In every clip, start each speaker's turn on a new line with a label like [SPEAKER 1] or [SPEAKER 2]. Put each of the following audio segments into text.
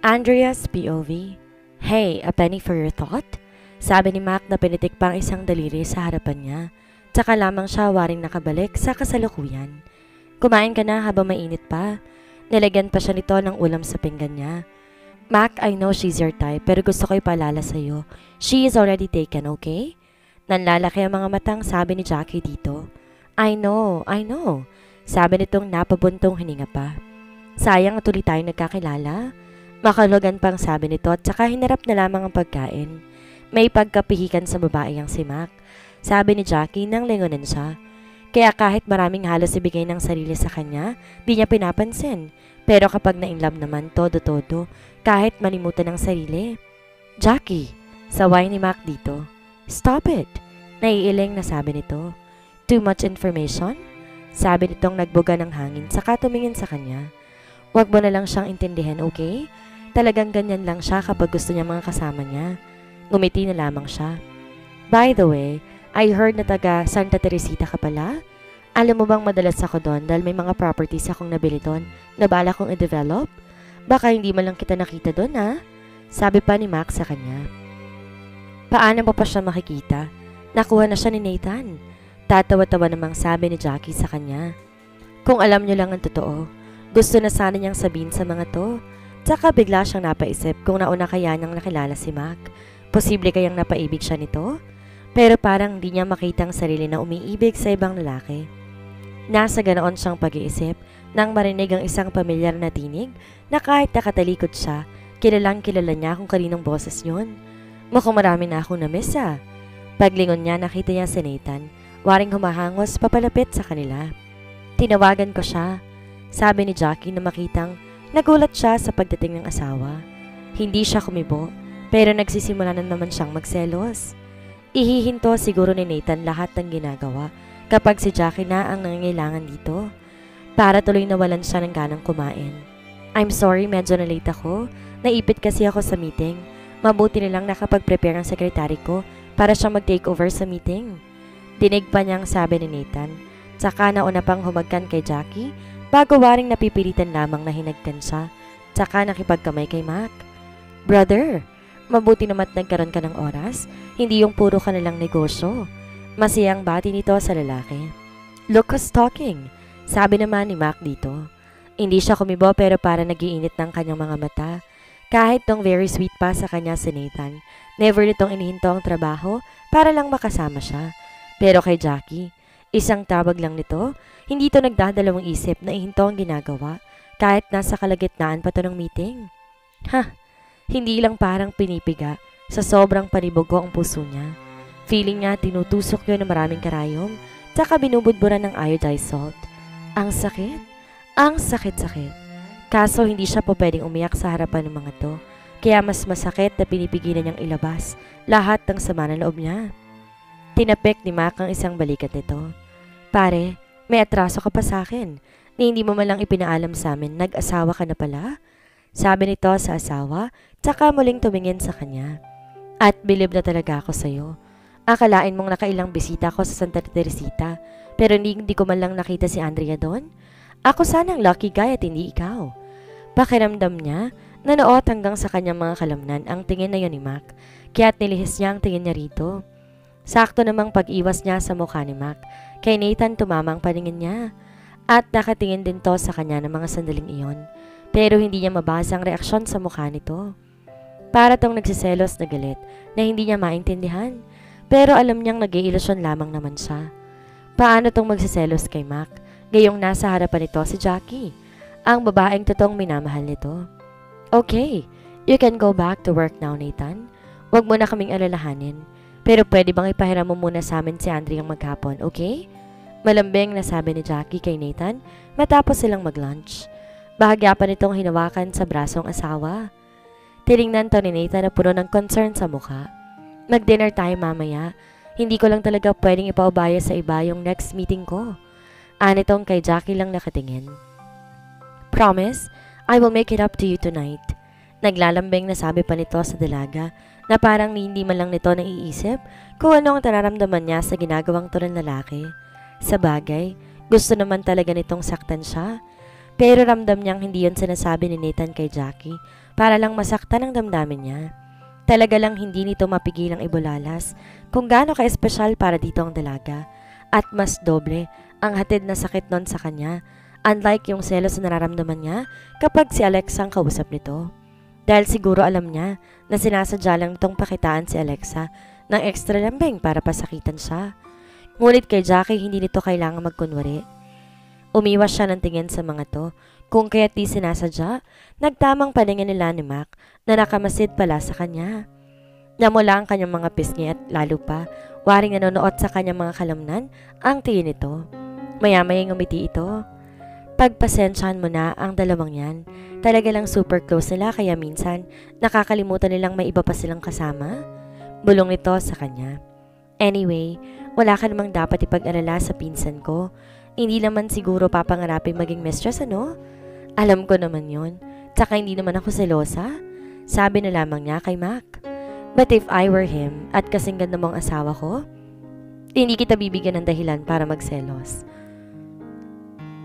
[SPEAKER 1] Andrea's POV. Hey, a penny for your thought? Sabi ni Mac na pinitik pang isang daliri sa harapan niya. Tsaka lamang siya waring nakabalik sa kasalukuyan. Kumain ka na habang mainit pa. Nilagyan pa siya nito ng ulam sa pinggan niya. Mac, I know she's your type pero gusto ko ipaalala sa'yo. She is already taken, okay? Nanlalaki ang mga matang sabi ni Jackie dito. I know. Sabi nitong napabuntong hininga pa. Sayang at tuloy tayong nagkakilala. Makalugan pang sabi nito at saka hinarap na lamang ang pagkain. May pagkapihikan sa babae ang si Mac. Sabi ni Jackie nang lingunin siya. Kaya kahit maraming halos ibigay ng sarili sa kanya, di niya pinapansin. Pero kapag na-inlove naman, todo-todo, kahit malimutan ng sarili. Jackie, saway ni Mac dito. Stop it! Naiiling na sabi nito. Too much information? Sabi nitong nagbuga ng hangin saka tumingin sa kanya. Huwag mo na lang siyang intindihan, okay? Talagang ganyan lang siya kapag gusto niya mga kasama niya. Ngumiti na lamang siya. By the way, I heard na taga Santa Teresita ka pala? Alam mo bang madalas ako doon dahil may mga properties akong nabili doon na bala kong i-develop? Baka hindi man lang kita nakita doon ha? Sabi pa ni Max sa kanya. Paano mo pa siya makikita? Nakuha na siya ni Nathan. Tatawa-tawa namang sabi ni Jackie sa kanya. Kung alam niyo lang ang totoo, gusto na sana niyang sabihin sa mga to. Tsaka bigla siyang napaisip kung nauna kaya niyang nakilala si Mac. Posible kayang napaibig siya nito? Pero parang di niya makita ang sarili na umiibig sa ibang lalaki. Nasa ganoon siyang pag-iisip nang marinig ang isang pamilyar na tinig na kahit nakatalikod siya, kilalang kilala niya kung kaninong boses yun. Mukhang marami na akong namiss ah. Paglingon niya nakita niya si Nathan, waring humahangos papalapit sa kanila. Tinawagan ko siya. Sabi ni Jackie na makitang nagulat siya sa pagdating ng asawa. Hindi siya kumibo, pero nagsisimula na naman siyang magselos. Ihihinto siguro ni Nathan lahat ng ginagawa kapag si Jackie na ang nangangailangan dito. Para tuloy nawalan siya ng ganang kumain. I'm sorry, medyo na late ako. Naipit kasi ako sa meeting. Mabuti nilang nakapag-prepare ang sekretary ko para siyang mag-take over sa meeting. Dinig pa niyang sabi ni Nathan. Tsaka nauna pang humagkan kay Jackie bago waring napipilitan lamang na hinagkan siya, tsaka nakipagkamay kay Mac. Brother, mabuti naman nagkaroon ka ng oras, hindi yung puro ka nalang negosyo. Masiyang bati nito sa lalaki. Look who's talking, sabi naman ni Mac dito. Hindi siya kumibo pero para nagiinit ng kanyang mga mata. Kahit tong very sweet pa sa kanya si Nathan, never nitong inihinto ang trabaho para lang makasama siya. Pero kay Jackie, isang tawag lang nito, hindi ito nagdadalawang isip na ihinto ang ginagawa kahit nasa kalagitnaan pa ito ng meeting. Hindi lang parang pinipiga, sa sobrang panibugo ang puso niya. Feeling niya tinutusok yun ng maraming karayom, tsaka binubudburan ng iodized salt. Ang sakit. Kaso hindi siya po pwedeng umiyak sa harapan ng mga to, kaya mas masakit na pinipigilan niyang ilabas lahat ng sama ng loob niya. Tinapik ni Mac ang isang balikat nito. Pare, may atraso ka pa sa akin. Ni hindi mo malang ipinaalam sa amin, nag-asawa ka na pala? Sabi nito sa asawa, tsaka muling tumingin sa kanya. At bilib na talaga ako sa'yo. Akalain mong nakailang bisita ko sa Santa Teresita, pero hindi ko man lang nakita si Andrea doon? Ako sanang lucky guy at hindi ikaw. Pakiramdam niya, nanuot hanggang sa kanyang mga kalamnan ang tingin na yun ni Mac, kaya't nilihis niya ang tingin niya rito. Sakto namang pag-iwas niya sa mukha ni Mac, kay Nathan tumama ang paningin niya. At nakatingin din to sa kanya ng mga sandaling iyon, pero hindi niya mabasa ang reaksyon sa mukha nito. Para tong nagsiselos na galit na hindi niya maintindihan, pero alam niyang nag-iilusyon lamang naman siya. Paano tong magsiselos kay Mac, gayong nasa harapan nito si Jackie, ang babaeng totoong minamahal nito. Okay, you can go back to work now, Nathan. Huwag mo na kaming alalahanin. Pero pwede bang ipahiram mo muna sa amin si Andrea maghapon, okay? Malambing na sabi ni Jackie kay Nathan matapos silang mag-lunch. Bahagya pa nitong hinawakan sa brasong asawa. Tiningnan to ni Nathan na puno ng concern sa mukha. Mag-dinner tayo mamaya. Hindi ko lang talaga pwedeng ipaubaya sa iba yung next meeting ko. Anitong kay Jackie lang nakatingin. Promise, I will make it up to you tonight. Naglalambing na sabi pa nito sa dalaga na parang hindi man lang nito naiisip kung ano ang nararamdaman niya sa ginagawang to ng lalaki. Sa bagay, gusto naman talaga nitong saktan siya. Pero ramdam niyang hindi yun sinasabi ni Nathan kay Jackie para lang masaktan ang damdamin niya. Talaga lang hindi nito mapigilang ibulalas kung gaano ka-espesyal para dito ang dalaga. At mas doble ang hatid na sakit nun sa kanya, unlike yung selos na nararamdaman niya kapag si Alexa ang kausap nito. Dahil siguro alam niya na sinasadya lang nitong pakitaan si Alexa ng extra lambing para pasakitan siya. Ngunit kay Jackie hindi nito kailangan magkunwari. Umiwas siya ng tingin sa mga to, kung kaya't di sinasadya, nagtamang paningin nila ni Mac na nakamasid pala sa kanya. Namula ang kanyang mga pisngi at lalo pa, waring nanonood sa kanyang mga kalamnan ang tingin nito. Maya-mayang umiti ito. Pagpasensyahan mo na ang dalawang yan. Talaga lang super close nila kaya minsan nakakalimutan nilang may iba pa silang kasama. Bulong nito sa kanya. Anyway, wala ka namang dapat ipag-alala sa pinsan ko. Hindi naman siguro papangarapin maging mistress, ano? Alam ko naman yun. Tsaka hindi naman ako selosa. Sabi na lamang niya kay Mac. But if I were him at kasing ganda mong asawa ko, hindi kita bibigyan ng dahilan para magselos.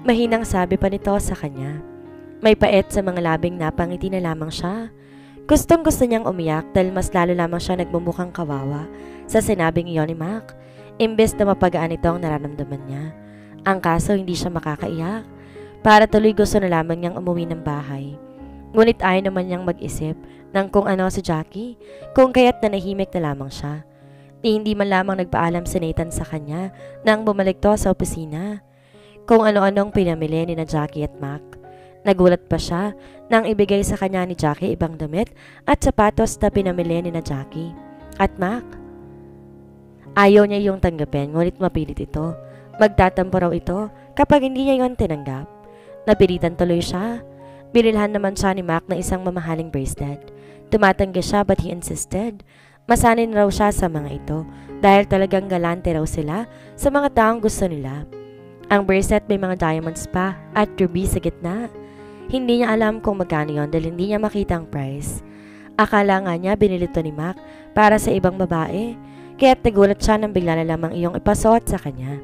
[SPEAKER 1] Mahinang sabi pa nito sa kanya. May pait sa mga labing napangiti na lamang siya. Gustong gusto niyang umiyak dahil mas lalo lamang siya nagmumukhang kawawa sa sinabing iyon ni Mac. Imbes na mapagaan ito ang nararamdaman niya. Ang kaso hindi siya makakaiyak. Para tuloy gusto na lamang niyang umuwi ng bahay. Ngunit ayaw naman niyang mag-isip ng kung ano si Jackie, kung kaya't nanahimik na lamang siya. Hindi man lamang nagpaalam si Nathan sa kanya nang bumalik to sa opisina. Kung ano-anong pinamili ni na Jackie at Mac. Nagulat pa siya nang ibigay sa kanya ni Jackie ibang damit at sapatos na pinamili ni na Jackie at Mac. Ayaw niya yung tanggapin, ngunit mapilit ito. Magtatampo raw ito kapag hindi niya yon tinanggap. Napilitan tuloy siya. Binilhan naman siya ni Mac ng isang mamahaling bracelet. Tumatanggi siya but he insisted. Masanin raw siya sa mga ito dahil talagang galante raw sila sa mga taong gusto nila. Ang bracelet may mga diamonds pa at ruby sa gitna. Hindi niya alam kung magkano yon dahil hindi niya makita ang price. Akala nga niya binili to ni Mac para sa ibang babae. Kaya't nagulat siya nang bigla na lamang iyong ipasuot sa kanya.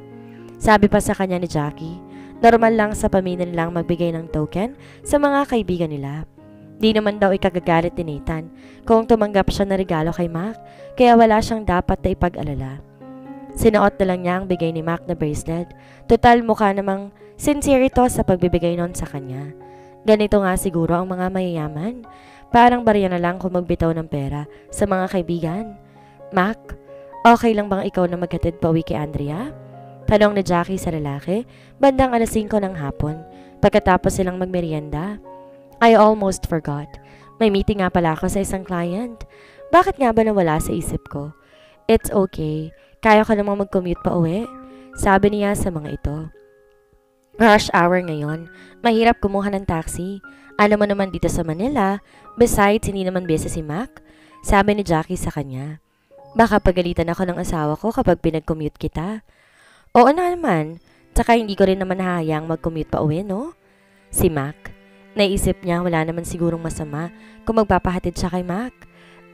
[SPEAKER 1] Sabi pa sa kanya ni Jackie, normal lang sa pamilya nilang magbigay ng token sa mga kaibigan nila. Di naman daw ikagagalit ni Nathan kung tumanggap siya ng regalo kay Mac, kaya wala siyang dapat na ipag-alala. Sinuot na lang niya ang bigay ni Mac na bracelet. Total mukha namang sincere ito sa pagbibigay nun sa kanya. Ganito nga siguro ang mga mayayaman. Parang barya na lang kung magbitaw ng pera sa mga kaibigan. Mac, okay lang bang ikaw na maghatid pa uwi kay Andrea? Tanong ni Jackie sa lalaki, bandang 5:00 ng hapon, pagkatapos silang magmerienda. I almost forgot. May meeting nga pala ako sa isang client. Bakit nga ba nawala sa isip ko? It's okay. Kaya ko namang mag-commute pa uwi. Sabi niya sa mga ito. Rush hour ngayon. Mahirap kumuha ng taxi. Alam mo naman dito sa Manila. Besides, hindi naman busy si Mac. Sabi ni Jackie sa kanya. Baka pagalitan ako ng asawa ko kapag pinag-commute kita. Oo na naman. Tsaka hindi ko rin naman hahayang mag-commute pa uwi, no? Si Mac. Naisip niya wala naman sigurong masama kung magpapahatid siya kay Mac.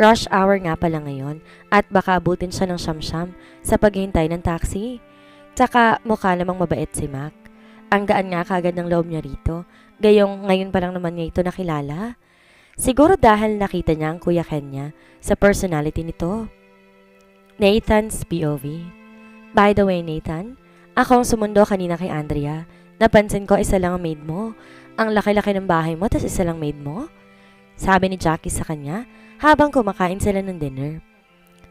[SPEAKER 1] Rush hour nga pala ngayon at baka abutin siya ng siyam-siyam sa paghihintay ng taxi. Tsaka mukha namang mabait si Mac. Ang gaan nga kagad ng loob niya rito. Gayong ngayon pa lang naman niya ito nakilala. Siguro dahil nakita niya ang Kuya Ken niya sa personality nito. Nathan's POV. By the way, Nathan, ako ang sumundo kanina kay Andrea. Napansin ko isa lang ang maid mo. Ang laki-laki ng bahay mo, tas isa lang maid mo? Sabi ni Jackie sa kanya habang kumakain sila ng dinner.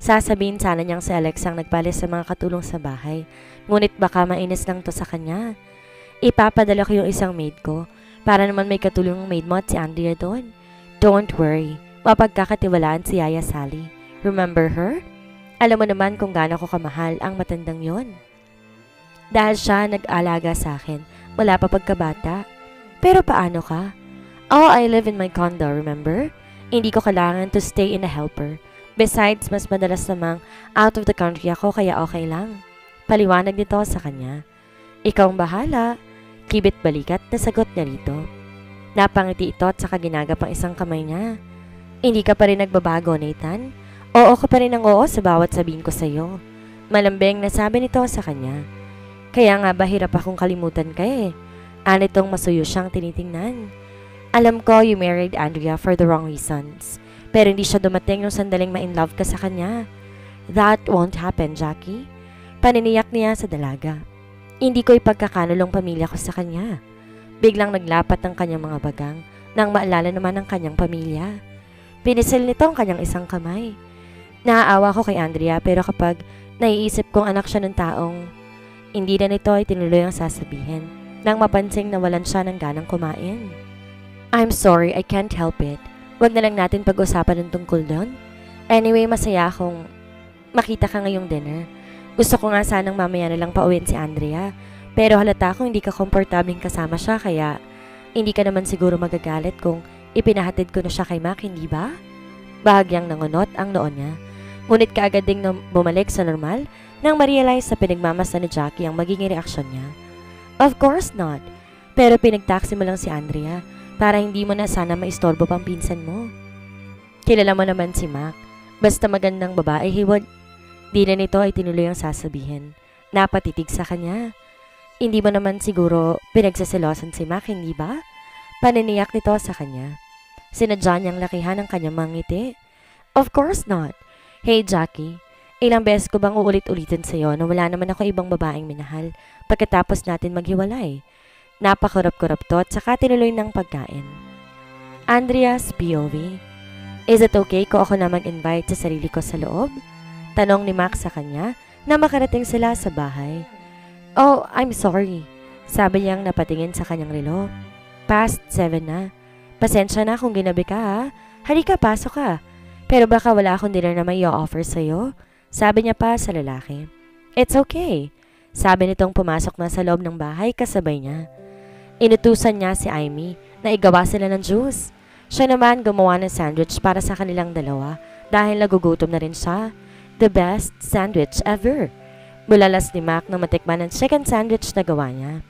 [SPEAKER 1] Sasabihin sana niyang si Alex ang nagpalis sa mga katulong sa bahay. Ngunit baka mainis lang to sa kanya. Ipapadala ko yung isang maid ko para naman may katulong ng maid mo at si Andrea doon. Don't worry, mapagkakatiwalaan si Yaya Sally. Remember her? Alam mo naman kung gaano ko kamahal ang matandang yon. Dahil siya nag-alaga sa akin, wala pa pagkabata. Pero paano ka? Oh, I live in my condo, remember? Hindi ko kailangan to stay in a helper. Besides, mas madalas namang out of the country ako kaya okay lang. Paliwanag nito sa kanya. Ikaw ang bahala. Kibit balikat na sagot niya rito. Napangiti ito at saka ginagapang isang kamay niya. Hindi ka pa rin nagbabago, Nathan? Oo ka pa rin ng oo sa bawat sabihin ko sa'yo. Malambing na sabi nito sa kanya. Kaya nga ba hirap akong kalimutan ka eh. Anitong masuyo siyang tinitingnan. Alam ko you married Andrea for the wrong reasons. Pero hindi siya dumating nung sandaling ma-in love ka sa kanya. That won't happen, Jackie. Paniniyak niya sa dalaga. Hindi ko ipagkakanulong pamilya ko sa kanya. Biglang naglapat ang kanyang mga bagang nang maalala naman ang kanyang pamilya. Pinisil nito ang kanyang isang kamay. Naaawa ko kay Andrea pero kapag naiisip kong anak siya ng taong, hindi na nito ay tinuloy ang sasabihin nang mapansing nawalan siya ng ganang kumain. I'm sorry, I can't help it. Huwag na lang natin pag-usapan ng tungkol doon. Anyway, masaya akong makita ka ngayong dinner. Gusto ko nga sanang mamaya na lang pauwiin si Andrea. Pero halata akong hindi ka komportabling kasama siya kaya hindi ka naman siguro magagalit kung ipinahatid ko na siya kay Mac, hindi ba? Bahagyang nangunot ang noon niya. Ngunit kaagad ding bumalik sa normal nang ma-realize sa pinagmamasdan ni Jackie ang magiging reaksyon niya. Of course not. Pero pinagtaksi mo lang si Andrea para hindi mo na sana maistorbo pang pinsan mo. Kilala mo naman si Mac. Basta magandang babae, hiwag. Di na nito ay tinuloy ang sasabihin. Napatitig sa kanya. Hindi mo naman siguro pinagsaselosan si Mac, hindi ba? Paniniyak nito sa kanya. Sinadya niyang lakihan ang kanyang mga ngiti. Of course not. Hey Jackie, ilang beses ko bang uulit-ulitin sa'yo na wala naman ako ibang babaeng minahal pagkatapos natin maghiwalay? Napakurap-kurap to at saka tinuloy ng pagkain. Andrea's POV. Is it okay ko ako na mag-invite sa sarili ko sa loob? Tanong ni Mac sa kanya na makarating sila sa bahay. Oh, I'm sorry. Sabi niyang napatingin sa kanyang relo. Past 7 na. Pasensya na kung ginabi ka ha. Halika, pasok ka. Pero baka wala akong dinner na may i-offer sa'yo. Sabi niya pa sa lalaki. It's okay. Sabi nitong pumasok na sa loob ng bahay kasabay niya. Inutusan niya si Amy na igawa sila ng juice. Siya naman gumawa ng sandwich para sa kanilang dalawa dahil nagugutom na rin siya. The best sandwich ever. Bulalas ni Mac na matikman ang chicken sandwich na gawa niya.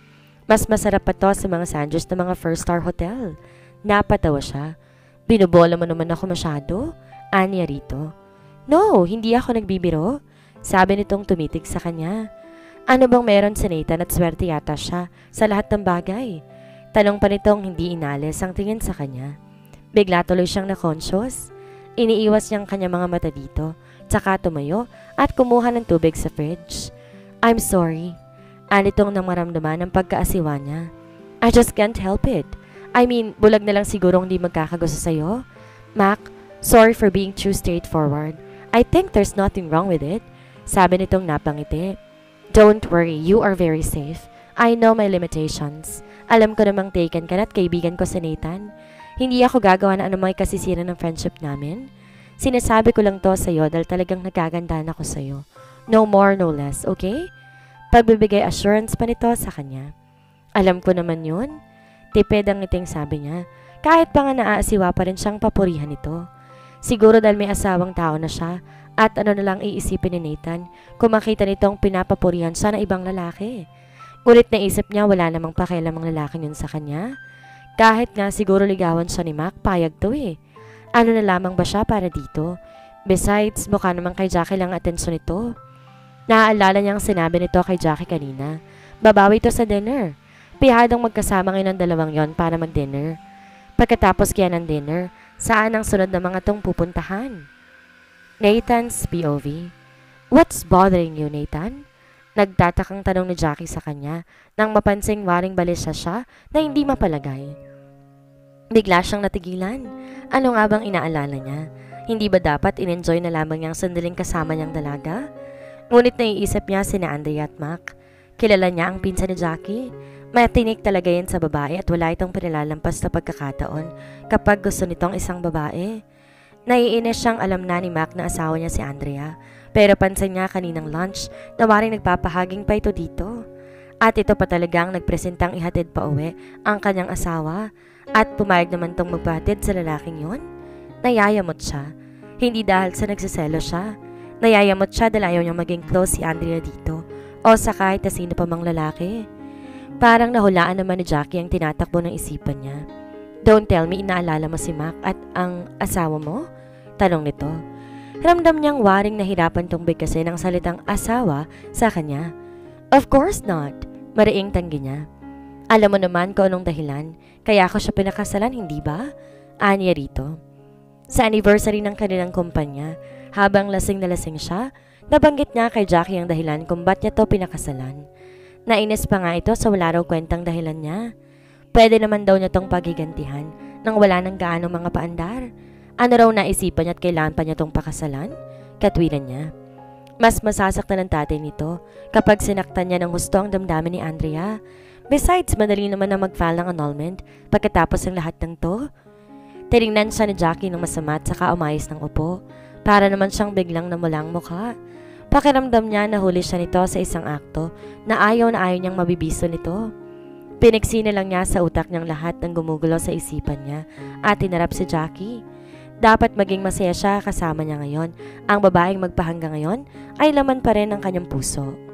[SPEAKER 1] Mas masarap pa to sa mga sandwich ng mga first-star hotel. Napatawa siya. Binubola mo naman ako masyado? Anya rito. No, hindi ako nagbibiro. Sabi nitong tumitig sa kanya. Ano bang meron si Nathan at swerte yata siya sa lahat ng bagay? Tanong pa nitong hindi inalis ang tingin sa kanya. Bigla tuloy siyang na-conscious. Iniiwas niyang kanya mga mata dito. Tsaka tumayo at kumuha ng tubig sa fridge. I'm sorry. Anitong nang maramdaman ang pagkaasiwa niya. I just can't help it. I mean, bulag na lang sigurong di magkakagusto sa'yo. Mac, sorry for being too straightforward. I think there's nothing wrong with it. Sabi nitong napangiti. Don't worry, you are very safe. I know my limitations. Alam ko namang taken ka na at kaibigan ko si Nathan. Hindi ako gagawa na anumang kasisira ng friendship namin. Sinasabi ko lang to sa'yo dahil talagang nagagandahan ako sa'yo. No more, no less, okay? Pagbibigay assurance pa nito sa kanya. Alam ko naman yun. Tipid ang ngiting sabi niya. Kahit pa nga naaasiwa pa rin siyang papurihan nito. Siguro dahil may asawang tao na siya at ano na lang iisipin ni Nathan kung makita nitong pinapapurihan siya ng ibang lalaki. Ngunit naisip niya wala namang pakialam ang lalaki yun sa kanya. Kahit nga siguro ligawan siya ni Mac, payag to eh. Ano na lamang ba siya para dito? Besides, mukha naman kay Jackie lang atensyon nito. Naaalala niyang sinabi nito kay Jackie kanina. Babawi to sa dinner. Pihadong magkasama ngayon ang dalawang yon para mag-dinner. Pagkatapos kaya ng dinner, saan ang sunod na mga tong pupuntahan? Nathan's POV. What's bothering you, Nathan? Nagtatakang tanong ni Jackie sa kanya nang mapansing waring balisa siya na hindi mapalagay. Bigla siyang natigilan. Ano nga bang inaalala niya? Hindi ba dapat in-enjoy na lamang niyang sandaling kasama niyang dalaga? Ngunit naiisip niya sina Andrea at Mac. Kilala niya ang pinsan ni Jackie. Matinik talaga yan sa babae at wala itong pinilalampas na pagkakataon kapag gusto nitong isang babae. Naiinis siyang alam na ni Mac na asawa niya si Andrea. Pero pansin niya kaninang lunch na waring nagpapahaging pa ito dito. At ito pa talagang nagpresentang ihatid pa uwi ang kanyang asawa. At pumayag naman tong magpahatid sa lalaking yon. Nayayamot siya. Hindi dahil sa nagsiselo siya. Nayayamot siya dahil ayaw niyang maging close si Andrea dito. O sa kahit na sino pa mang lalaki. Parang nahulaan naman ni Jackie ang tinatakbo ng isipan niya. Don't tell me inaalala mo si Mac at ang asawa mo? Tanong nito. Ramdam niyang waring nahirapan tong bigkasin ang salitang asawa sa kanya. Of course not. Mariing tanggi niya. Alam mo naman kung anong dahilan, kaya ako siya pinakasalan, hindi ba? Anya rito. Sa anniversary ng kanilang kumpanya, habang lasing na lasing siya, nabanggit niya kay Jackie ang dahilan kung ba't niya to pinakasalan. Nainis pa nga ito sa wala raw kwentang dahilan niya. Pwede naman daw niya tong paghigantihan nang wala nang gaano mga paandar. Ano raw naisipan niya at kailangan pa niya tong pakasalan? Katwiran niya. Mas masasaktan ng tatay nito kapag sinaktan niya ng husto ang damdamin ni Andrea. Besides, madali naman na mag-file ng annulment pagkatapos ng lahat ng to. Tinignan siya ni Jackie ng masama at saka umayos ng upo. Para naman siyang biglang namulang mukha. Pakiramdam niya nahuli siya nito sa isang akto na ayaw niyang mabibiso nito. Piniksina lang niya sa utak niyang lahat ng gumugulo sa isipan niya at tinarap si Jackie. Dapat maging masaya siya kasama niya ngayon. Ang babaeng magpahanggang ngayon ay laman pa rin ng kanyang puso.